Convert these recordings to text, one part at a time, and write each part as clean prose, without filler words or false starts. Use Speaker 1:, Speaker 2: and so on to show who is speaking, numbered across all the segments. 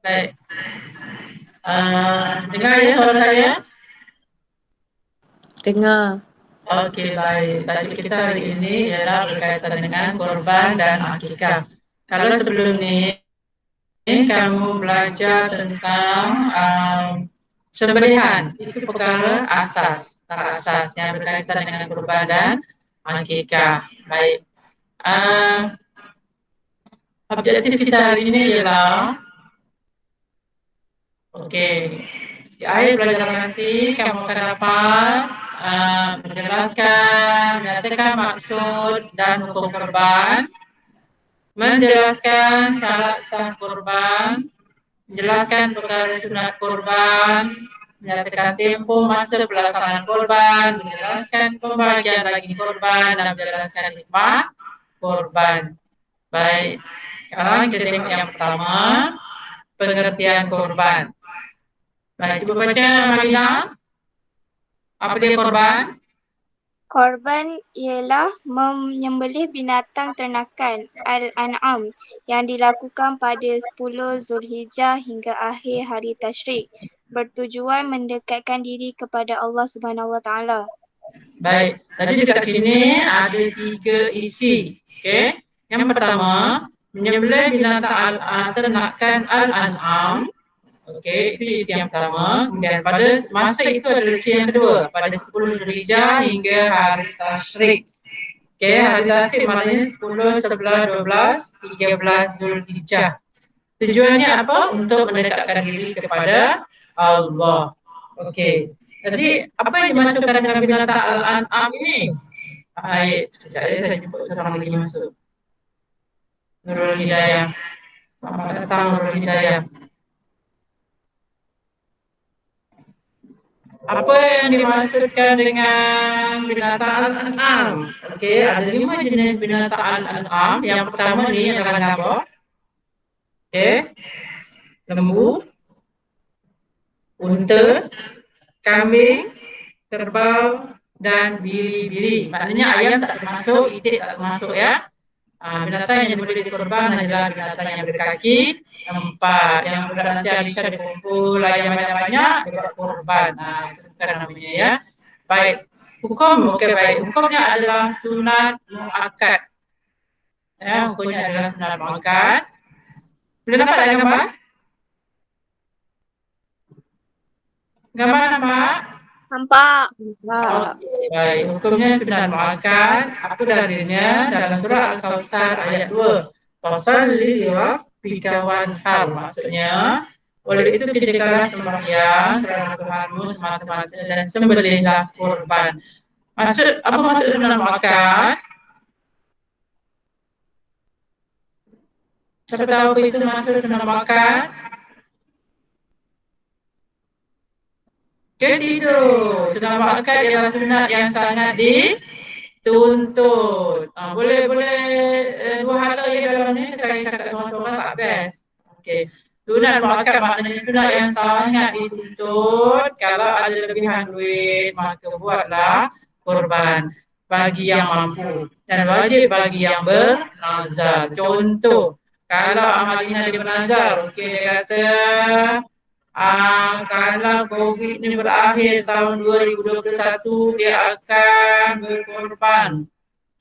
Speaker 1: Baik. Dengar ya suara saya?
Speaker 2: Dengar.
Speaker 1: Okey, baik. Tajuk kita hari ini ialah berkaitan dengan korban dan akikah. Kalau sebelum ni kamu belajar tentang sembelihan, itu perkara asas yang berkaitan dengan korban dan akikah. Baik. Uh, Objektif kita hari ini ialah okey. Di akhir pelajaran nanti kamu akan dapat menjelaskan, menyatakan maksud dan hukum korban, menjelaskan syarat sah korban, menjelaskan perkara sunat korban, menyatakan tempoh masa pelaksanaan korban, menjelaskan pembagian daging korban dan menjelaskan hikmah korban. Baik. Sekarang kita tengok yang pertama, pengertian korban. Baik, cuba baca Malina. Apa dia korban?
Speaker 3: Korban ialah menyembelih binatang ternakan Al-An'am yang dilakukan pada 10 Zulhijjah hingga akhir hari Tasyrik, bertujuan mendekatkan diri kepada Allah Subhanahu Wa Taala.
Speaker 1: Baik, tadi dekat sini ada 3 isi. Okey. Yang pertama, menyembelih binatang ternakan Al-An'am. Okey, itu isi yang pertama. Kemudian pada masa itu adalah isi yang kedua, pada 10 Zulhijjah hingga hari Tasyrik. Okey, hari Tasyrik maknanya 10, 11, 12, 13 Zulhijjah. Tujuannya apa? Untuk mendekatkan diri kepada Allah. Okey. Jadi apa yang dimasukkan dengan binatang Al-An'am ini? Baik, sekejap saya jumpa seorang lagi masuk. Nurul Hidayah. Selamat datang Nurul Hidayah. Apa yang dimaksudkan dengan binatang Al-An'am? Okey, ada 5 jenis binatang Al-An'am. Yang pertama ni adalah gabak. Okey. Lembu, unta, kambing, kerbau dan biri-biri. Maknanya ayam tak termasuk, itik tak termasuk ya. Binatang yang boleh dikorban adalah binatang yang berkaki 4. Yang budak nanti Alisha dikumpul ayam-ayam banyak, dia buat korban. Itu bukan namanya ya. Baik. Hukum, okey baik. Hukumnya adalah sunat muakkad. Ya, hukumnya adalah sunat muakkad. Boleh nampak tak gambar? Gambar nampak?
Speaker 3: Nampak?
Speaker 1: Okey, baik. Hukumnya sunat muakkad. Apa dalilnya? Dalam surah Al-Kautsar ayat 2. Fasalli lirabbika wanhar. Maksudnya, oleh itu kerjakanlah sembahyang kerana Tuhanmu semata-mata dan sembelihlah kurban. Apa maksud sunat muakkad? Siapa tahu apa itu maksud sunat muakkad? Ketiga, sunat muakkad ialah sunat yang sangat dituntut. Boleh dua hala ya dalam ni, saya cakap seorang-seorang tak best. Okey. Sunat muakkad maknanya sunat yang sangat dituntut. Kalau ada lebihan duit, maka buatlah korban bagi yang mampu dan wajib bagi yang bernazar. Contoh, kalau Amalina dia bernazar, okey, dia kata kalau COVID ni berakhir tahun 2021, dia akan berkorban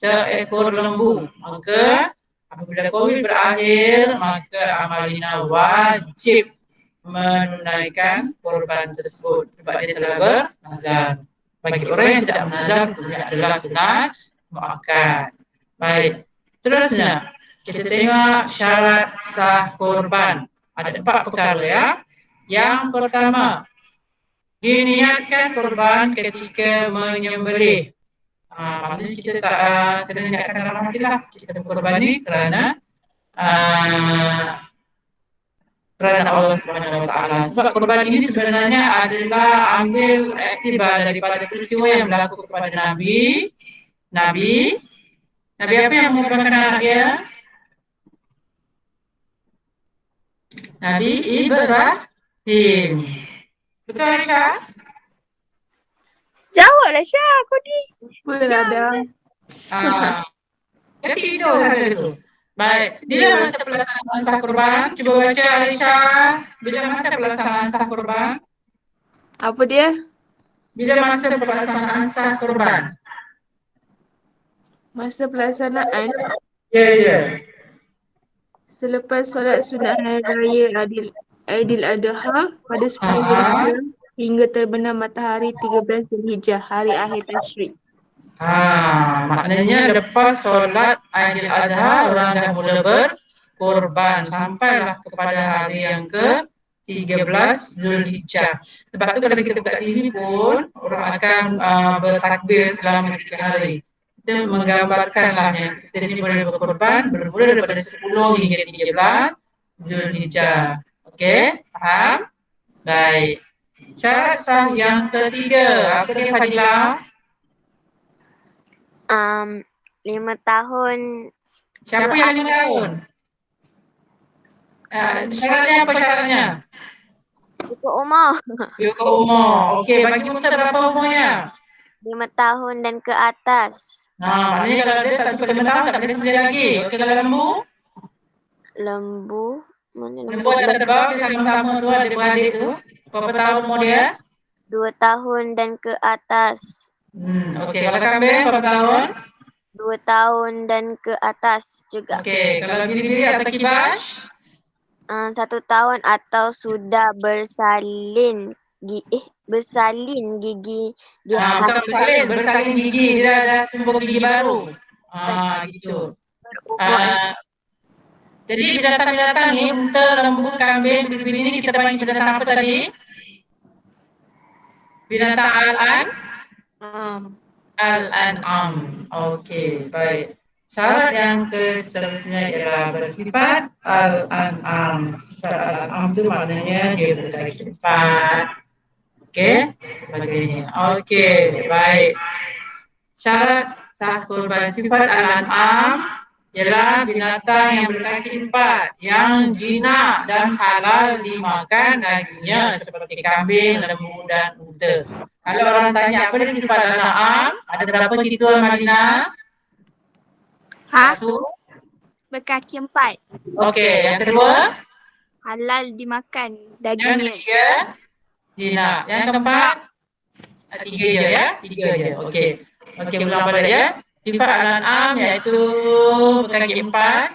Speaker 1: seekor lembu. Maka apabila COVID berakhir, maka Amalina wajib menunaikan korban tersebut sebab dia telah bernazar. Bagi orang yang tidak bernazar, hukumnya adalah sunat muakkad. Baik, seterusnya kita tengok syarat sah korban. Ada 4 perkara ya. Yang pertama, diniatkan korban ketika menyembelih. Maknanya kita tak kena niatkan dalam hati lah. Kita berkorban ni kerana Allah Subhanahu Wa Taala. Sebab korban ini sebenarnya adalah ambil iktibar daripada peristiwa yang berlaku kepada Nabi. Nabi apa yang mengorbankan anak dia? Nabi Ibrahim. Betul Aisyah?
Speaker 3: Jawablah Syah, aku ni.
Speaker 2: Boleh ada.
Speaker 1: Dia tidur hari tu. Baik, bila masa pelaksanaan sah kurban? Cuba baca Alisha. Bila masa pelaksanaan sah kurban?
Speaker 2: Apa dia?
Speaker 1: Bila masa pelaksanaan sah kurban?
Speaker 2: Masa pelaksanaan
Speaker 1: Ya, ya.
Speaker 2: selepas solat sunat Hari Raya Aidiladha pada 10 Zulhijjah hingga terbenam matahari 13 Zulhijjah, hari akhir tasyrik.
Speaker 1: Maknanya lepas solat Aidil Adha orang dah mula berkorban sampailah kepada hari yang ke-13 Zulhijjah. Sebab tu kalau kita buka TV pun orang akan bertakbir selama 3 hari. Itu menggambarkanlahnya kita ini boleh berkorban bermula daripada 10 hingga 13 Zulhijjah. Okey, faham? Baik. Syarat sah yang ketiga, apa dia Fadilah?
Speaker 4: 5 tahun.
Speaker 1: Siapa yang 5 tahun? Syaratnya apa syaratnya?
Speaker 4: Cukup umur.
Speaker 1: Cukup umur. Okey, bagi Munta berapa umurnya?
Speaker 4: 5 tahun dan ke atas.
Speaker 1: Maknanya kalau dia 1 ke 5 tahun tak boleh 9 lagi. Okey, kalau lembu?
Speaker 4: Lembu. Mana
Speaker 1: Lembu atas terbang, dia sama-sama tu adik-beradik tu. Berapa tahun umur dia?
Speaker 4: 2 tahun dan ke atas.
Speaker 1: Okey, kalau kambing berapa tahun?
Speaker 4: 2 tahun dan ke atas juga.
Speaker 1: Okey, kalau biri-biri atau kibas?
Speaker 4: 1 tahun atau sudah bersalin gigi di
Speaker 1: Bukan bersalin gigi, dia ada tumbuh gigi baru. Gitu. Jadi binatang-binatang ni, unta, lembu, kambing, biri-biri ni kita panggil binatang apa tadi? Binatang Al-An'am. Okey, baik. Syarat yang seterusnya ialah bersifat Al-An'am. Sifat Al-An'am tu maknanya dia berkaki 4. Okey, sebagainya. Okey, baik. Syarat sah kurban sifat Al-An'am ialah binatang yang berkaki 4, yang jinak dan halal dimakan dagingnya seperti kambing, lembu dan unta. Kalau orang tanya apa dia sifat Al-An'am, ada berapa situ Madinah? Satu.
Speaker 3: Berkaki 4.
Speaker 1: Okey, yang kedua?
Speaker 3: Halal dimakan
Speaker 1: Yang
Speaker 3: dagingnya.
Speaker 1: ketiga? Jinak. Yang keempat? 3 je ya? 3 je. Okey. Okey, ulang balik ya. Sifat Al-An'am iaitu berkaki 4.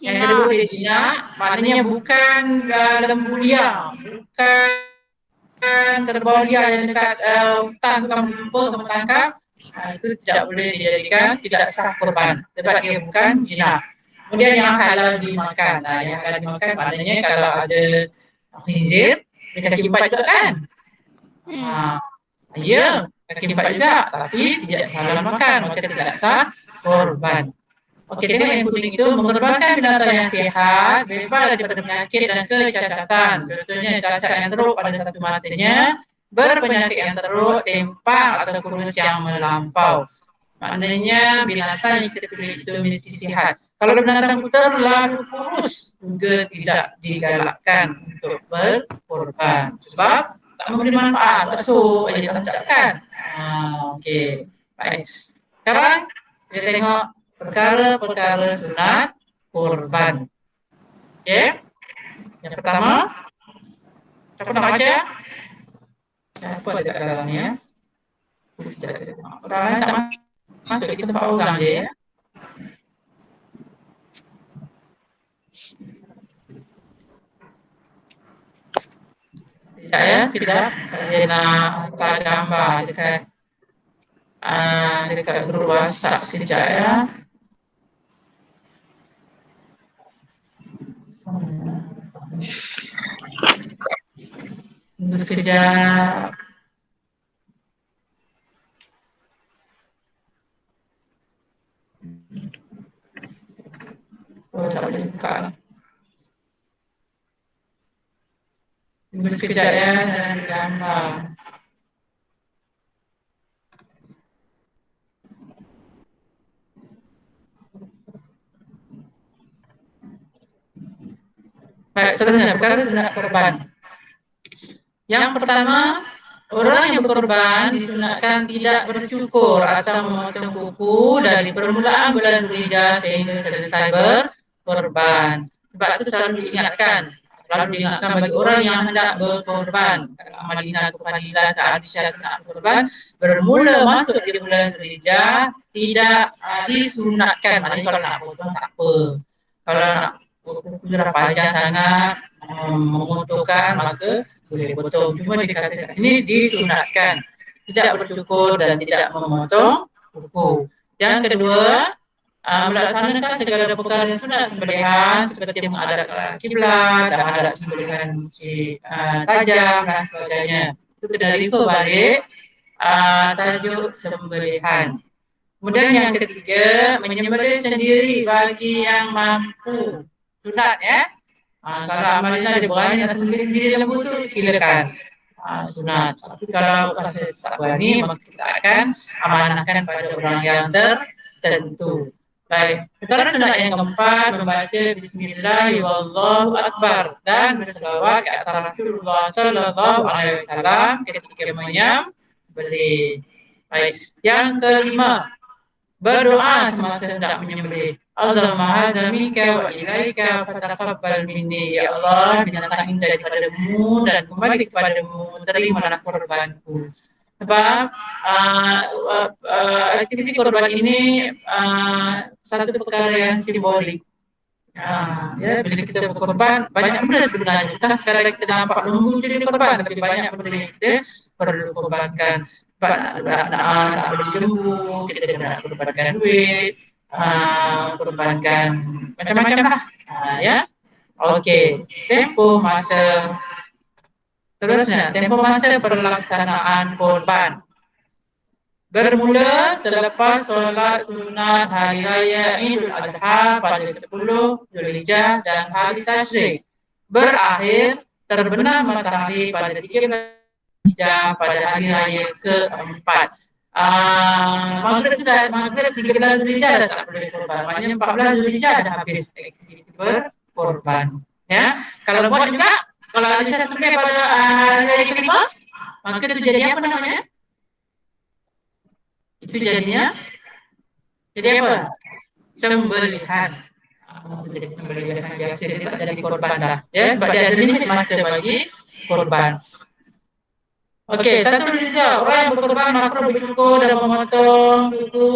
Speaker 1: Yang kedua dia jinak, maknanya bukan lembu liar, bukan kerbau liar yang dekat hutan kamu jumpa, kamu tangkap. Itu tidak boleh dijadikan, tidak sah kurban sebab dia bukan jinak. Kemudian yang halal dimakan. Yang halal dimakan maknanya kalau ada khinzir, dia kaki 4 juga kan? Ya, kaki 4 juga, tapi tidak halal makan, maka tidak sah kurban. Okey, tengok yang kuning itu, mengorbankan binatang yang sihat, bebas daripada penyakit dan kecacatan. Contohnya cacat yang teruk pada satu masanya, berpenyakit yang teruk, sempak atau kurus yang melampau. Maknanya binatang yang kita pilih itu mesti sihat. Kalau binatang terlalu kurus, juga tidak digalakkan untuk berkorban. Sebab tak memberi manfaat, esok aja tak kan. Okey, baik. Sekarang kita tengok perkara-perkara sunat kurban. Okey. Yang pertama, siapa nak baca? Siapa ada kat dalam ni ya? Orang lain tak masuk, kita 4 orang je ya. Sekejap ya, sekejap. Saya nak letak gambar dekat grup WhatsApp sekejap ya. Tunggu sekejap. Tak boleh buka lah. Tunggu sekejap ya, jangan gambar. Baik, seterusnya perkara sunat kurban. Yang pertama, Orang yang berkorban disunatkan tidak bercukur asal memotong kuku dari permulaan bulan Zulhijjah sehingga selesai berkorban. Sebab itu selalu diingatkan bagi orang yang hendak berkorban. Amalina ke Fadilah ke Aisyah nak berkorban, bermula masuk di bulan Zulhijjah tidak disunatkan. Maknanya kalau nak potong tak apa. Kalau nak kuku panjang sangat, menguntungkan, maka boleh potong. Cuma dikatakan kat sini disunatkan, tidak bercukur dan tidak memotong kuku. Yang kedua, melaksanakan segala perkara yang sunat sembelihan seperti menghadap kiblat dan menghadap sembelihan tajam dan sebagainya. Itu kena refer balik tajuk sembelihan. Kemudian yang ketiga, menyembelih sendiri bagi yang mampu. Sunat ya. Kalau amalnya ada banyak sendiri-sendiri lembu tu silakan. Sunat. Tapi kalau rasa tak berani, maka kita akan amanahkan pada orang yang tertentu. Baik. Perkara sunat yang keempat, membaca Bismillah wallahu akbar dan berselawat ke atas Rasulullah sallallahu alaihi wasallam ketika menyembelih. Baik. Yang kelima, berdoa semasa hendak menyembelih. Allahumma hadza minka wa ilaika fataqabbal minni. Ya Allah, binatang ini daripadamu dan kembali kepadamu, terimalah korbanku. Sebab aktiviti korban ini satu perkara yang simbolik. Ya, bila kita berkorban, banyak benda sebenarnya. Bukan sekadar kita nampak lembu jadi korban, tapi banyak benda yang kita perlu korbankan. Sebab nak beli lembu, kita nak korbankan duit, korbankan macam-macam lah. Ya, okey. Tempoh masa pelaksanaan korban. Bermula selepas solat sunat hari raya Idul Adha pada 10 Zulhijjah dan hari Tasyrik. Berakhir terbenam matahari pada 13 Zulhijjah pada hari raya keempat. Maghrib 13 Zulhijjah dah tak boleh korban. Maknanya 14 Zulhijjah dah habis aktiviti berkorban. Ya, kalau buat juga, kalau ada satu pada hari raya kelima, maka itu jadi apa namanya? Itu jadinya jadi apa? Sembelihan. Jadi sembelihan biasa, dia tak jadi korban dah. Ya, sebab dia ada limit masa bagi korban. Okey, satu juga orang yang berkorban makruh bercukur dan memotong kuku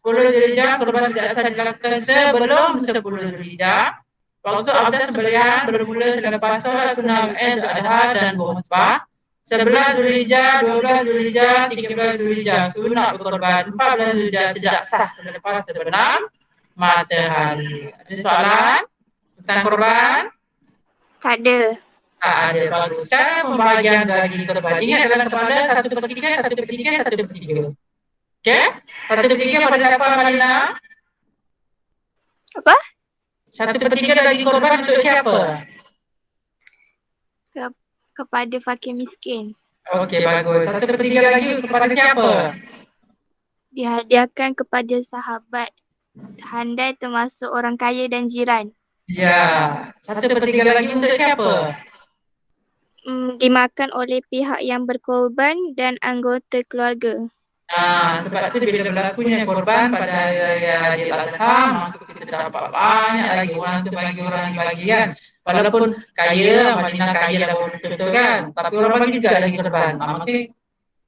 Speaker 1: 10 Zulhijjah. Korban tidak sah dilakukan sebelum 10 Zulhijjah. Waktu abdah sembelihan bermula selepas solat sunat Idul Adha dan berkhutbah. 11 Zulhijjah, 12 Zulhijjah, 13 Zulhijjah sunat berkorban, 14 Zulhijjah sejak sah selepas terbenam matahari. Ada soalan tentang korban?
Speaker 3: Tak ada.
Speaker 1: Tak ada. Bagus. Sekarang pembahagian daging korban. Ingat dalam kepala 1/3, 1/3, 1/3. Okey? 1/3 pada apa, Malina?
Speaker 3: Apa?
Speaker 1: 1/3 daging korban untuk siapa?
Speaker 3: Kepada fakir miskin.
Speaker 1: Okey, bagus. 1/3 lagi kepada siapa?
Speaker 3: Dihadiahkan kepada sahabat handai termasuk orang kaya dan jiran.
Speaker 1: Ya. 1/3 lagi untuk siapa?
Speaker 3: Dimakan oleh pihak yang berkorban dan anggota keluarga.
Speaker 1: Sebab tu bila berlakunya korban pada hari raya Idul Adha, maka kita dapat banyak lagi orang tu bagi orang yang bagi kan. Walaupun kaya, Madinah kaya lah betul kan. Tapi orang bagi juga lagi korban. Maka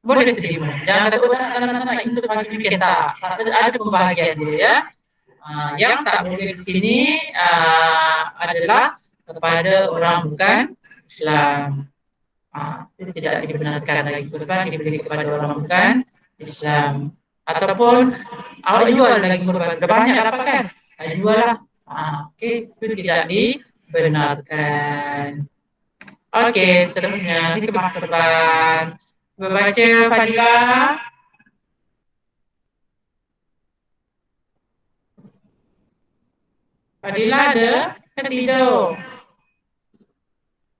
Speaker 1: boleh terima. Jangan kata orang nak itu bagi fikir tak. Ada pembahagian dia ya. Yang tak boleh di sini adalah kepada orang bukan Islam. Itu tidak dibenarkan lagi korban diberi kepada orang bukan Islam. Ataupun awak jual lagi korban. Dah banyak dapat kan? Jual lah. Okey, itu tidak dibenarkan. Okey, seterusnya hikmah korban. Membaca Fadilah. Fadilah ada ke tidur?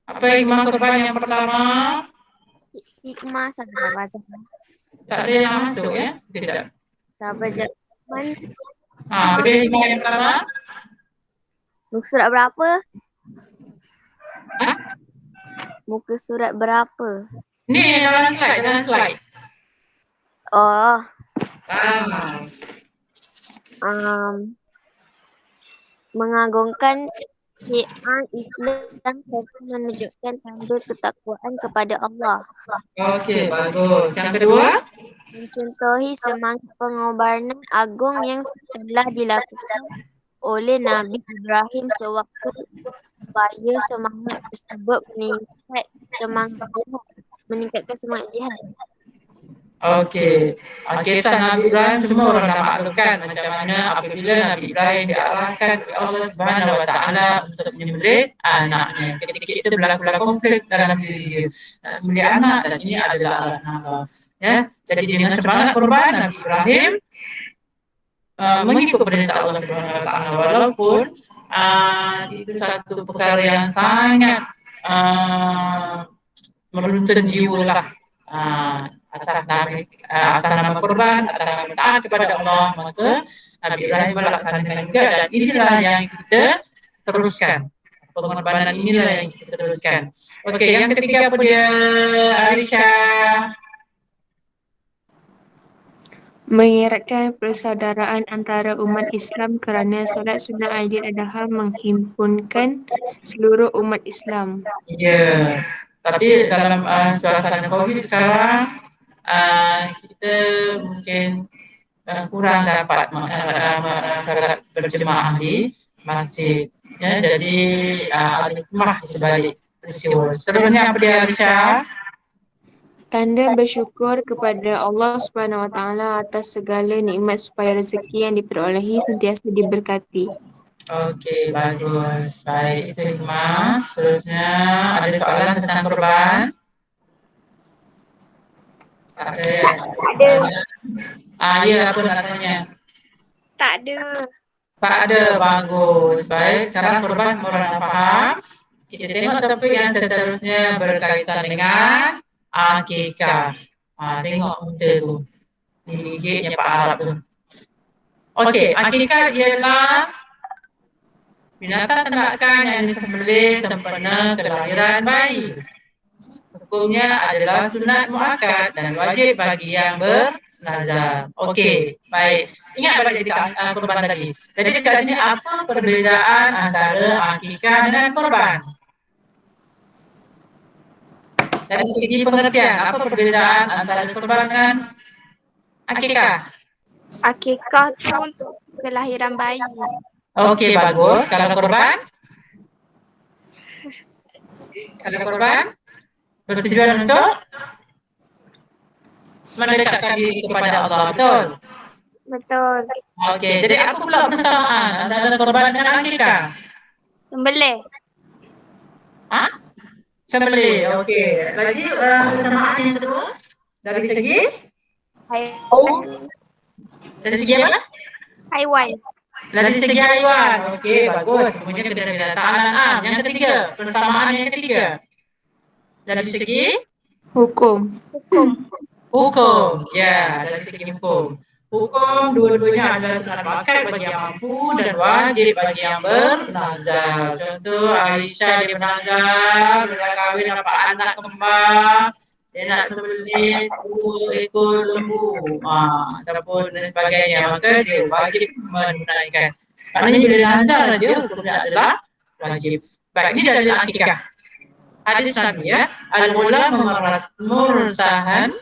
Speaker 1: Apa hikmah korban yang pertama?
Speaker 4: Hikmah sabar.
Speaker 1: Tak ada yang masuk ya? Tidak.
Speaker 4: Sabar je.
Speaker 1: Apa hikmah yang pertama?
Speaker 4: Muka surat berapa?
Speaker 1: Ha?
Speaker 4: Muka surat berapa?
Speaker 1: Ni dalam slide.
Speaker 4: Oh,
Speaker 1: Ah.
Speaker 4: mengagungkan syiar Islam serta menunjukkan tanda ketakwaan kepada Allah.
Speaker 1: Okey, bagus. Yang kedua?
Speaker 4: Mencontohi semangat pengorbanan agung yang telah dilakukan oleh Nabi Ibrahim sewaktu supaya semangat tersebut meningkatkan semangat jihad.
Speaker 1: Okey. Kisah Nabi Ibrahim semua orang dah maklumkan macam mana apabila Nabi Ibrahim diarahkan oleh Allah Subhanahu Wa Taala untuk menyembelih anaknya. Ketika itu berlakulah konflik dalam diri dia. Nak sembelih anak dan ini adalah arahan Allah. Ya. Jadi dengan semangat korban Nabi Ibrahim mengikut perintah Allah Subhanahu Wa Taala walaupun itu satu perkara yang sangat meruntun jiwa lah. Atas nama korban, atas nama taat kepada Allah, maka Nabi Ibrahim melaksanakan juga dan inilah yang kita teruskan. Pengorbanan inilah yang kita teruskan. Okey, yang ketiga apa dia, Aisyah?
Speaker 2: Mengeratkan persaudaraan antara umat Islam kerana solat sunnah Aidil-Adha menghimpunkan seluruh umat Islam.
Speaker 1: Ya, tapi dalam suasana COVID sekarang kita mungkin kurang dapat solat berjemaah di masjid. Ya, jadi ada hikmah di sebalik peristiwa. Seterusnya apa dia, Aisyah?
Speaker 2: Tanda bersyukur kepada Allah Subhanahu Wa Taala atas segala nikmat supaya rezeki yang diperolehi sentiasa diberkati.
Speaker 1: Okey, bagus. Baik, itu hikmah. Seterusnya ada soalan tentang korban? Tak ada ya? Ya, apa nak tanya?
Speaker 3: Tak ada.
Speaker 1: Tak ada, bagus. Baik, sekarang korban semua orang dah faham. Kita tengok topik yang seterusnya berkaitan dengan akikah. Tengok muka tu. Ni gigitnya Pak Arab tu. Okey, akikah ialah binatang ternakan yang disembelih sempena kelahiran bayi. Hukumnya adalah sunat muakkad dan wajib bagi yang bernazar. Okey, baik. Ingat balik jadi korban tadi. Jadi dekat sini apa perbezaan antara akikah dan korban? Dari segi pengertian, apa perbezaan antara korban dan akikah?
Speaker 3: Akikah tu untuk kelahiran bayi.
Speaker 1: Okey, bagus. Kalau korban? Kalau korban? Bertujuan untuk mendekatkan diri kepada Allah, betul?
Speaker 3: Betul.
Speaker 1: Okey, jadi apa pula persamaan antara korban dan akikah?
Speaker 3: Sembelih.
Speaker 1: Sembelih, okey. Lagi persamaan yang kedua? Dari segi? Dari segi apa?
Speaker 3: Haiwan.
Speaker 1: Dari segi haiwan. Okey, bagus. Semuanya kebiasaan. Yang ketiga, persamaan yang ketiga. Dari segi?
Speaker 2: Hukum.
Speaker 1: Hukum. Ya, dari segi hukum. Hukum dua-duanya adalah sunat muakkad bagi yang mampu dan wajib bagi yang bernazar. Contoh Aisyah dia bernazar, dia dah kahwin dapat anak kembar, dia nak sembelih 2 ekor lembu, ataupun dan sebagainya, maka dia wajib menunaikan. Maknanya bila dia nazar dia hukumnya adalah wajib. Baik, ini dalil akikah. Hadis Nabi ya, al-ulama mursahan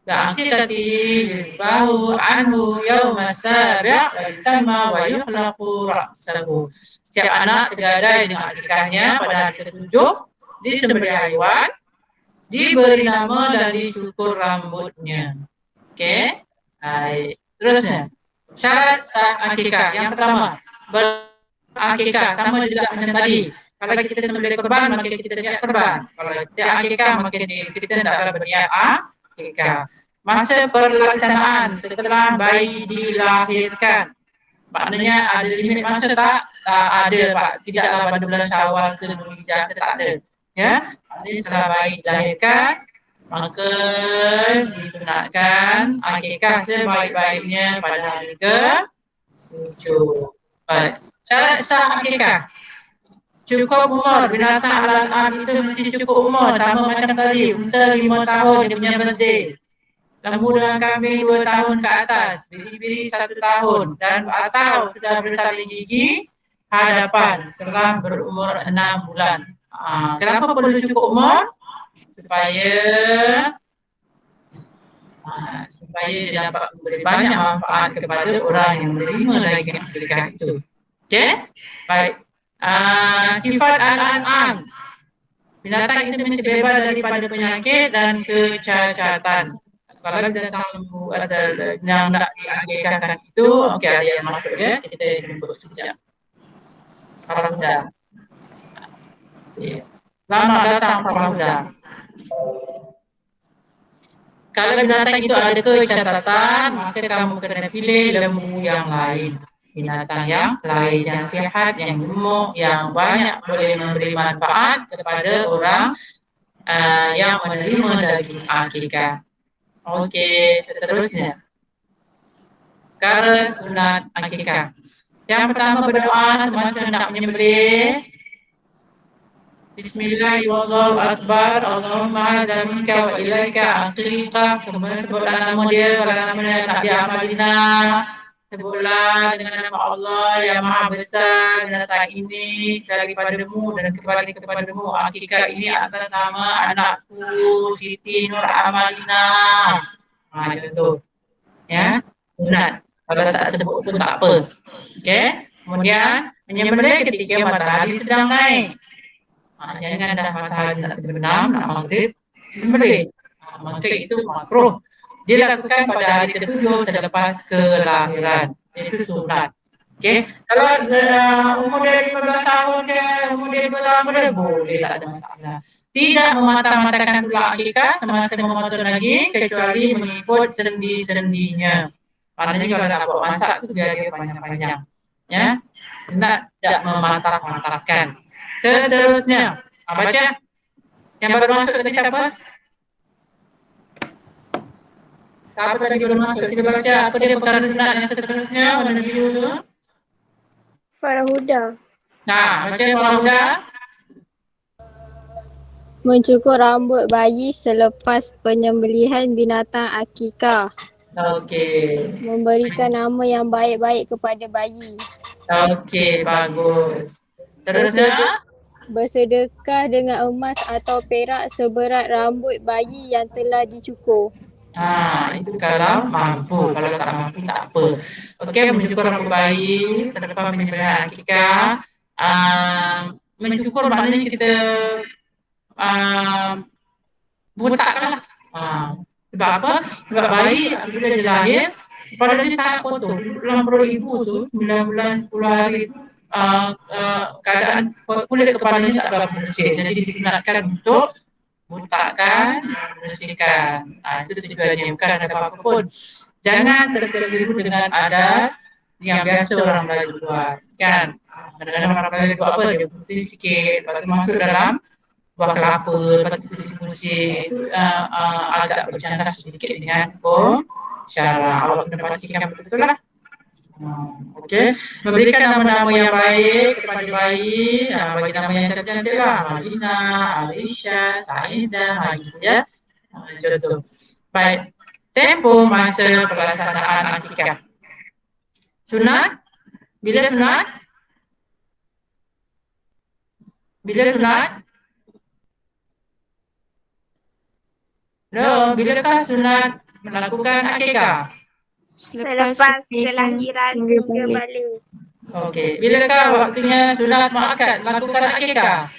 Speaker 1: بعقيقته يذبح عنه يوم السابع ويسمى ويخلق رأسه. Setiap anak segadai dengan akikahnya pada hari ke-7 disembelih haiwan, diberi nama dan dicukur rambutnya. Okey. Baik. Terusnya. Syarat sah akikah. Yang pertama, berakikah sama juga macam tadi. Kalau kita sembelih korban, maka kita niat korban. Kalau kita akikah, maka kita hendaklah berniat akikah. Masa pelaksanaan setelah bayi dilahirkan, maknanya ada limit masa tak? Tak ada, Pak. Tidaklah pada bulan Syawal ke Dzulhijjah, tak ada. Ya, maknanya setelah bayi dilahirkan, maka disunatkan akikah sebaik-baiknya pada hari ke-7. Baik. Syarat sah akikah. Cukup umur, binatang al-an'am itu mesti cukup umur. Sama macam tadi, unta 5 tahun dia punya birthday. Lembu dengan kambing 2 tahun ke atas, biri-biri 1 tahun. Dan atau sudah bersalin gigi, hadapan setelah berumur 6 bulan. Kenapa perlu cukup umur? Supaya supaya dia dapat memberi banyak manfaat kepada orang yang menerima daging akikah itu. Okey? Baik. Sifat al-an'am. Binatang itu mesti bebas daripada penyakit dan kecacatan. Kalau binatang lembu yang nak diakikahkan itu, okey ada yang masuk ya, kita jumpa sekejap. Para muda. Okay. Selamat datang para muda. Kalau binatang itu ada kecacatan, maka kamu kena pilih lembu yang lain. Binatang yang lain, yang sihat, yang gemuk, yang banyak boleh memberi manfaat kepada orang yang menerima daging akikah. Okey, seterusnya. Perkara sunat akikah. Yang pertama berdoa semasa nak menyembelih. Bismillahirrahmanirrahim. Allahumma hadza minka wa ilaika aqiqah. Kemudian sebutlah nama dia. Kalau nama dia nak diamalina, sebutlah dengan nama Allah yang maha besar, binatang ini daripadamu dan kembali kepadamu. Akikah ini atas nama anakku Siti Nur Amalina. Contoh. Ya, sunat. Kalau tak sebut pun tak apa. Okey. Kemudian menyembelih ketika matahari sedang naik. Jangan dah matahari nak terbenam, nak maghrib, sembelih. Maka itu makruh. Dilakukan pada hari ke-7 selepas kelahiran. Itu sunat. Okey. Kalau umur dia 15 tahun ke, umur dia 20 tahun ke, boleh, tak ada masalah. Tidak mematah-matahkan tulang akikah semasa memotong daging kecuali mengikut sendi-sendinya. Maknanya kalau nak buat masak tu biar dia panjang-panjang. Ya. Tidak mematah-matahkan. Seterusnya, baca. Yang baru masuk tadi siapa? Siapa tadi baru masuk? Kita baca apa dia perkara sunat yang seterusnya. Warna biru tu.
Speaker 3: Farahuda.
Speaker 1: Nah, baca Farahuda.
Speaker 4: Mencukur rambut bayi selepas penyembelihan binatang akikah.
Speaker 1: Okey.
Speaker 4: Memberikan nama yang baik-baik kepada bayi.
Speaker 1: Okey, bagus. Terusnya,
Speaker 4: Bersedekah dengan emas atau perak seberat rambut bayi yang telah dicukur.
Speaker 1: itu kalau mampu. Kalau tak mampu, tak apa. Okey, mencukur rambut bayi terlepas penyembelihan akikah. Mencukur maknanya kita botakkanlah. Sebab apa? Sebab bayi bila dia lahir, pada dia sangat kotor. Dalam perut ibu tu, 9 bulan, 10 hari tu, keadaan kulit kepalanya tak berapa bersih. Jadi disunatkan untuk botakkan, bersihkan. Itu tujuannya, bukan ada apa-apa pun. Jangan terkeliru dengan adat yang biasa orang Melayu buat. Kan? Kadang-kadang orang Melayu buat apa? Dia putih sikit, lepas tu masuk dalam buah kelapa, lepas tu pusing-pusing. Itu agak bercanggah sedikit dengan syarah. Awak kena pastikan betul-betul lah. Okey, memberikan nama-nama yang baik kepada bayi, bagi nama yang cantik lah, Malina, Alicia, Saidah, gitu ya. Contoh. Baik, tempoh masa pelaksanaan akikah. Sunat? Bila sunat? Bila sunat? Bilakah sunat melakukan akikah?
Speaker 3: Selepas kelahiran hingga balik.
Speaker 1: Okey, bilakah waktunya sunat muakkad melakukan akikah?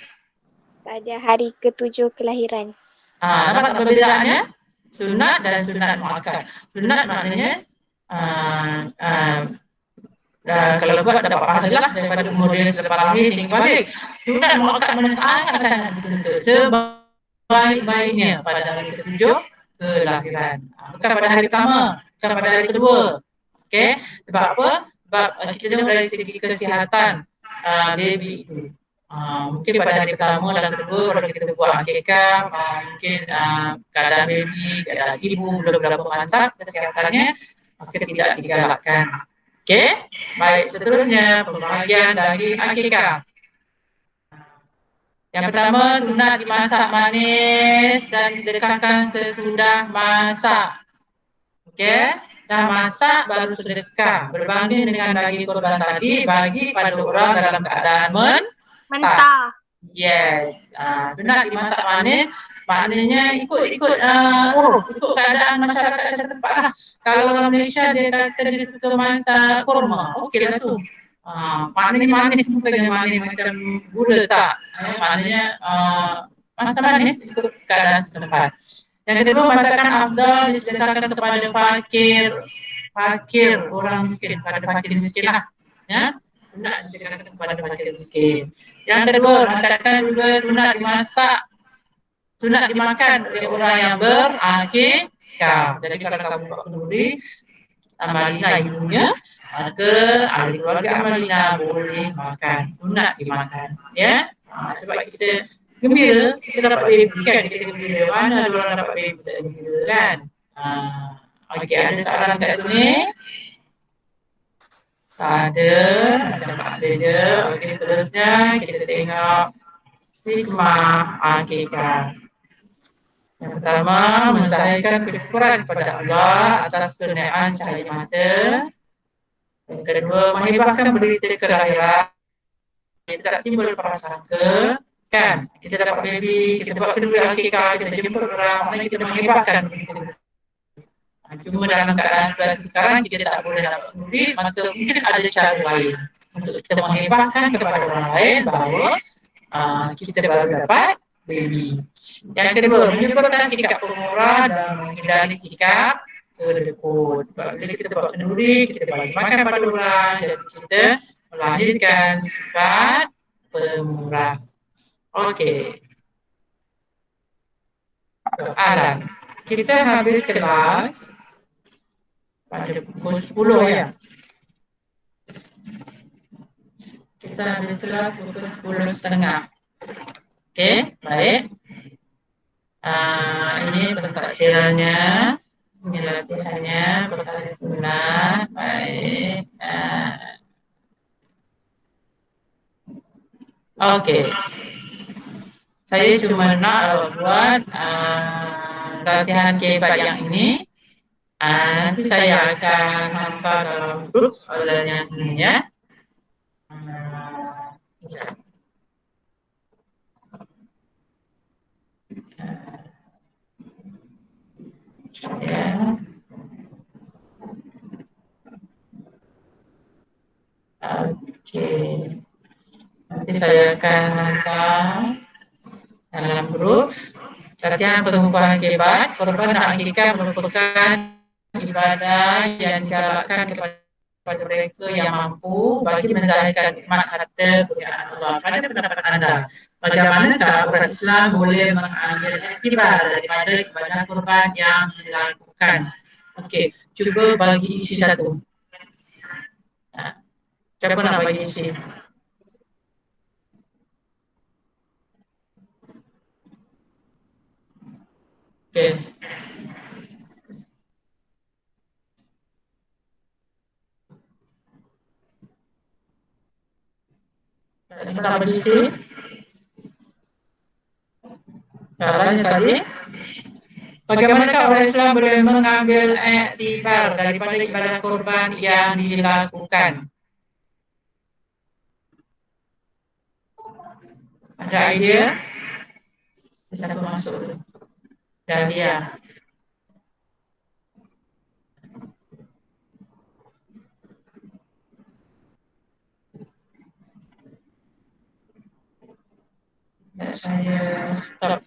Speaker 3: Pada hari ke-7 kelahiran.
Speaker 1: Nampak perbezaannya? Sunat dan sunat muakkad. Sunat maknanya kalau buat dapat pahala lah daripada umur dia selepas lahir hingga balik. Sunat muakkad mana sangat-sangat dituntut sebaik-baiknya pada hari ke-7 kelahiran. Bukan pada hari pertama, bukan pada hari kedua. Okey, sebab apa? Sebab kita tengok dari segi kesihatan baby itu. Mungkin pada hari pertama dan kedua kalau kita buat akikah, mungkin keadaan baby, keadaan ibu belum berapa mantap kesihatannya, maka tidak digalakkan. Okey, baik, seterusnya pembahagian daging akikah. Yang pertama, sunat dimasak manis dan disedekahkan sesudah masak. Okey, dah masak baru sedekah. Berbanding dengan daging korban tadi, bagi pada orang dalam keadaan
Speaker 3: Mentah.
Speaker 1: yes. Sunat dimasak manis, maknanya ikut urus, ikut keadaan masyarakat setempat lah. Kalau orang Malaysia dia kata dia suka masak kurma, okey lah tu. Maknanya manis, bukan manis macam gula tak. Maknanya masak manis ikut keadaan setempat. Yang kedua, masakan afdal disedekahkan kepada fakir orang miskin, pada fakir miskin lah. Ya, sunat disedekahkan kepada fakir miskin. Yang kedua, masakan juga sunat dimakan oleh orang yang berakikah. Jadi kalau kamu buat kenduri, Amalina ibunya, maka ahli keluarga Amalina boleh makan, sunat dimakan. Ya, sebab kita gembira, kita dapat baby kan, kita gembira. Mana ada orang dapat baby tak gembira kan? Okey, ada soalan kat sini? Tak ada, macam tak ada je. Okey, seterusnya kita tengok hikmah akikah. Yang pertama, menzahirkan kesyukuran kepada Allah atas kurniaan cahaya mata. Yang kedua, menghibahkan berita kelahiran. Kita tak timbul prasangka, kan? Kita dapat baby, kita buat kedua akikah, kita jemput orang, maknanya kita menghibahkan berita. Cuma dalam keadaan sekarang kita tak boleh dapat murid, maka mungkin ada cara lain untuk kita menghibahkan kepada orang lain bahawa kita baru dapat baby. Yang kedua, menyebabkan sikap pemurah dan menghindari sikap kedekut. Bila kita buat kenduri, kita bagi makan pada orang, jadi kita melahirkan sifat pemurah. Okey. Soalan. Kita habis kelas pada pukul 10 ya. Kita habis kelas pukul 10.30. Okey, baik. Ini pentaksirannya, ini latihannya, perkara sunat, baik. Okey. Saya cuma nak buat latihan kebat yang ini. Nanti saya akan hantar dalam grup yang ini ya. Ya. Okey. Nanti saya akan hantar dalam grup latihan pengukuhan kebat. Korban dan akikah merupakan ibadah yang digalakkan kepada mereka yang mampu bagi menzahirkan nikmat harta kurniaan Allah. Pada pendapat anda, bagaimanakah umat Islam boleh mengambil iktibar daripada ibadah kurban yang dilakukan? Okey, cuba bagi isi satu. Siapa nak bagi isi? Okey. Siapa nak bagi isi? Caranya tadi, bagaimanakah orang Islam boleh mengambil iktibar daripada ibadah kurban yang dilakukan? Ada idea? Siapa masuk tu? Dahlia. Saya stop.